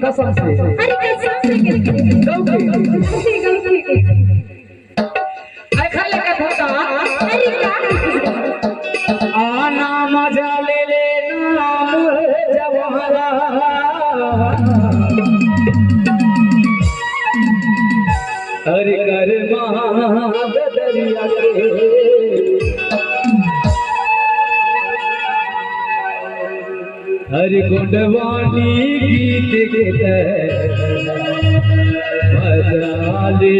कसम से अरे कसम से गलती खाली कथा था अरे क्या आना मजा ले नाम जवारा हरि कर दरिया के हरि कुंडवानी गीत के मजा ले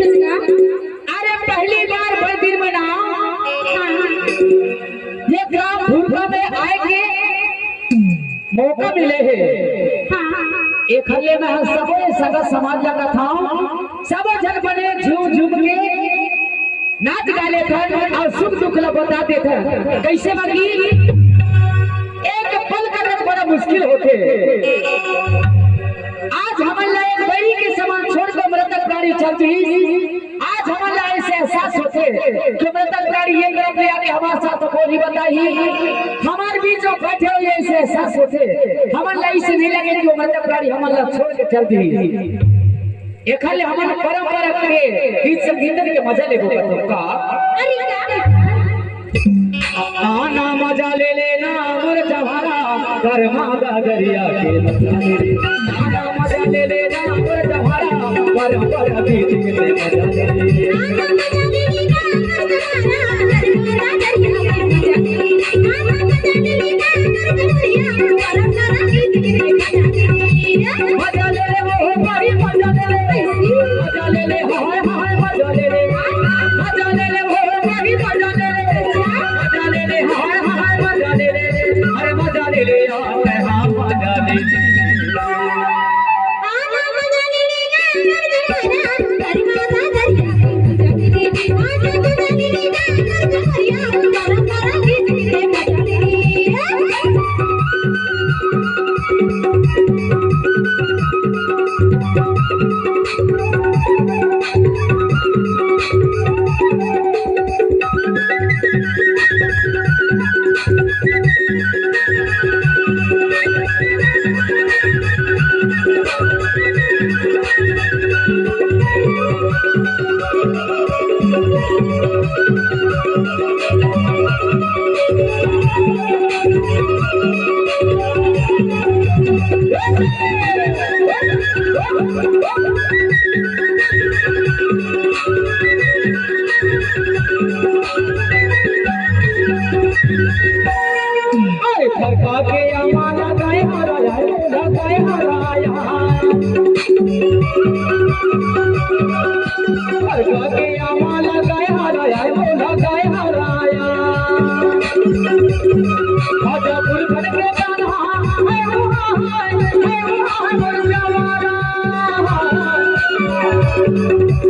अरे पहली बार बड़दिन मनाओ ये ग्राम भूखा में आएंगे मौका मिले है एक हल्ले में हम सबो सगा समाज लगा था सब जन बने झूम झूम के नाच गाले थे और सुख दुख ला बताते थे कैसे बनी एक पल का बड़ा मुश्किल होते आज हमारे एक बड़ी के समान छोड़कर मृतक प्राणी चलती आज हमारे ऐसे एहसास होते कि मृतक प्राणी ये तरफ ले आके हमारे साथ बोली बताई हमारे बीच जो बैठे हुए ऐसे एहसास होते हमारे ऐसे नहीं लगे कि वो मृतक प्राणी हमारे छोड़ के चलती ये खाली हमारे परंपरा के गीत संगीत के मजा ले का आना मजा ले लेना मोर जवारा कर मागा दरिया के आना मजा ले लेना मोर जवारा पर गीत के मजा ले मजा ले ले वो भाई मजा ले ले मजा ले ले हाय हाय मजा ले ले मजा ले ले वो भाई मजा ले ले मजा ले ले हाय हाय मजा ले ले अरे मजा ले ले यार हां मजा ले ले आना मजा ले ले कर माता दरिया मजा ले ले दरिया परंपरा गीत के मजा ले ले खरका के अमाला गाय हराया गाय हराया खरका के अमाला गाय हराया गाय हराया हाजापुर घर के गाना है मोर जवारा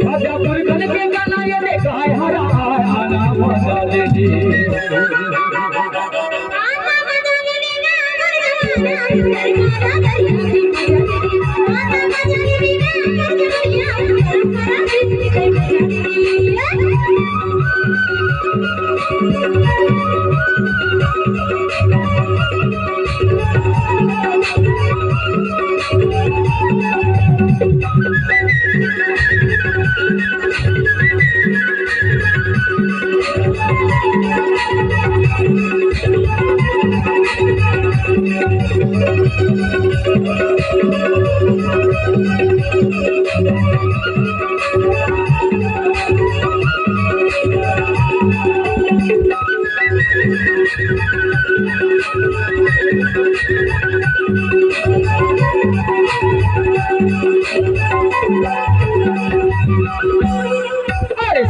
हाजापुर घर के गाना ये गाय हराया ना मजा ले जी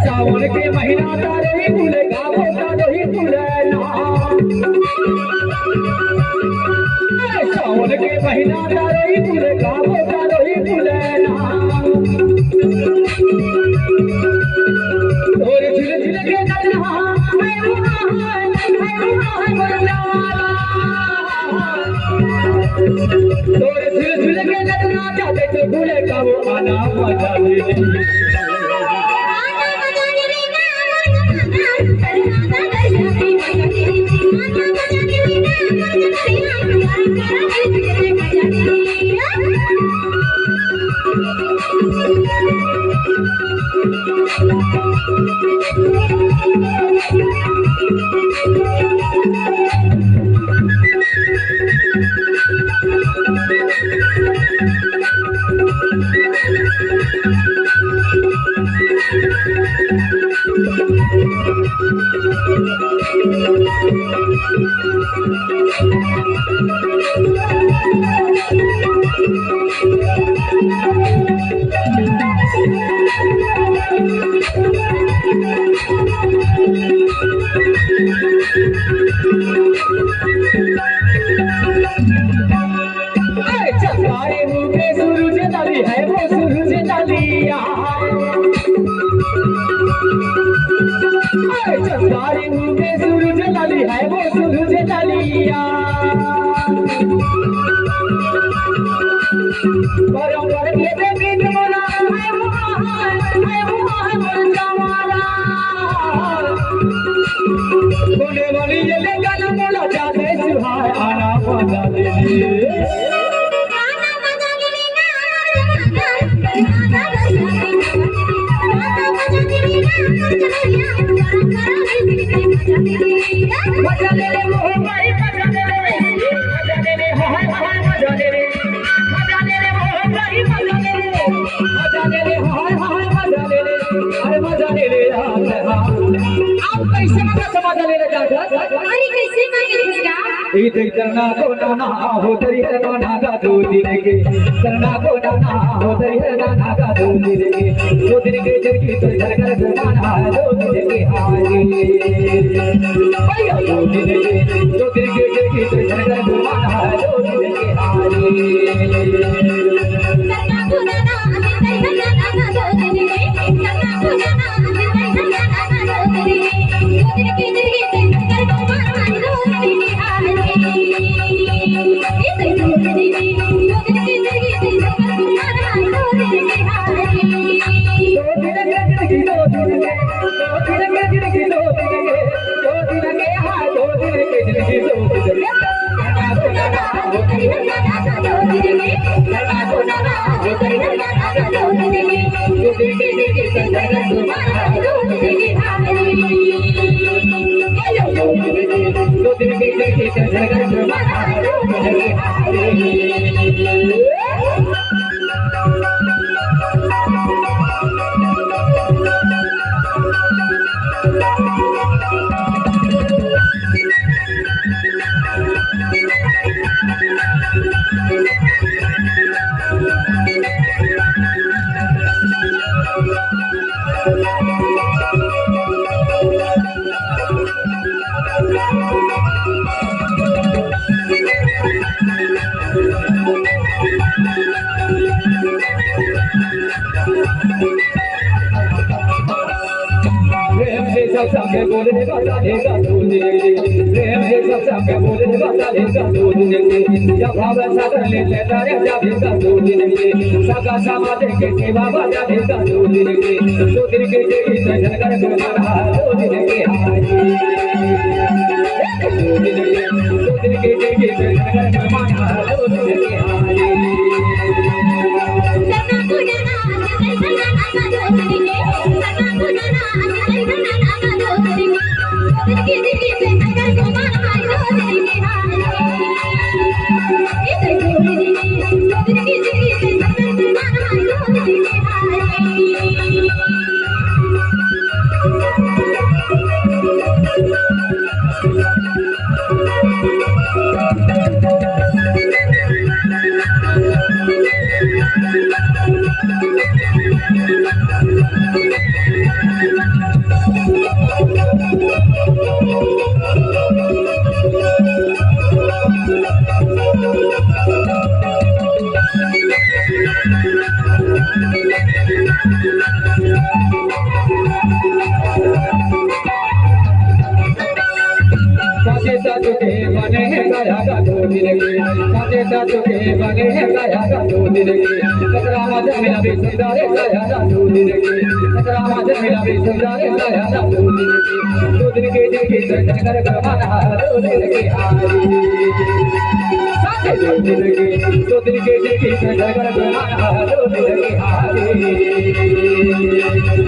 सावन के महीना तारे भूले गावो तारे भूले ना सावन के महीना तारे भूले गावो तारे भूले ना मुरझावाला तोरे झुल झुल के लगना चाहते तो भूले का वो आना मजा ले करना को ना हो तरी है ना का दो दिन के करना को ना हो तरी है ना का दो दिन के दो दिन के जब की तो घर घर घुमाना दो दिन के आगे भैया दो दिन के जब की तो घर घर घुमाना दो दिन के आगे करना को ना अभी नहीं ना दो दिन के करना को ना अभी नहीं ना दो दिन के घर घुमाना दो दिन के आगे सबके बोले बता देगा दूध प्रेम से सबके बोले बता देगा दूध जब भाव सागर ले लेता रे जाएगा दूध सगा समाज के सेवा बता देगा दूध दो दिन के देगी सजन कर तुम्हारा दो दिन के हाय दो दिन के देगी सजन कर तुम्हारा दो दिन के हाय के बने गया का दो दिन के साथे साथ के बने गया का दो दिन के कतरा मजा मिला भी सुंदर गया का दो दिन के कतरा मजा मिला भी सुंदर गया का दो दिन के कर गवाना दो दिन के हारी साथे दो दिन के कर गवाना दो दिन के हारी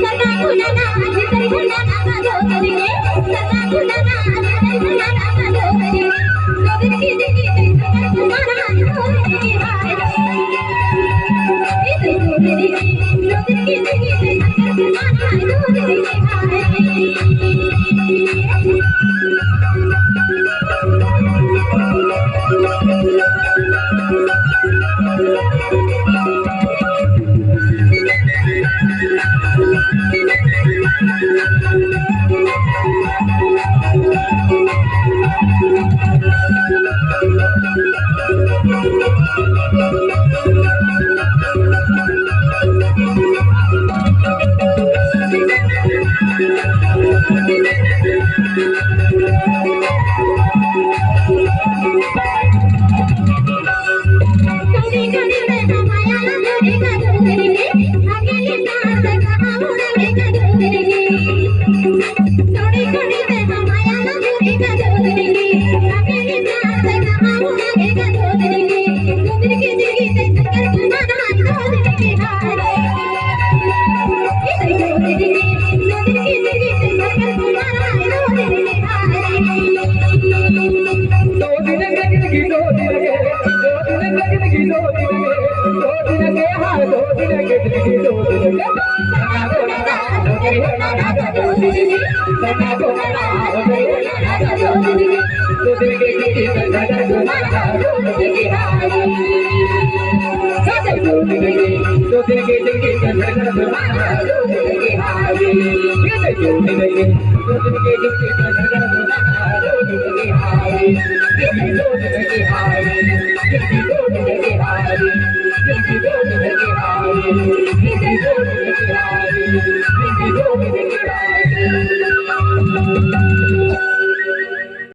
सदा गुना जितर गुना ना दो दिन के सदा गुना जितर गुना ना दो दिन की जिंदगी में तुम्हारा दो दिन के हाय इस दो दिन की जिंदगी में तुम्हारा दो दिन के हारी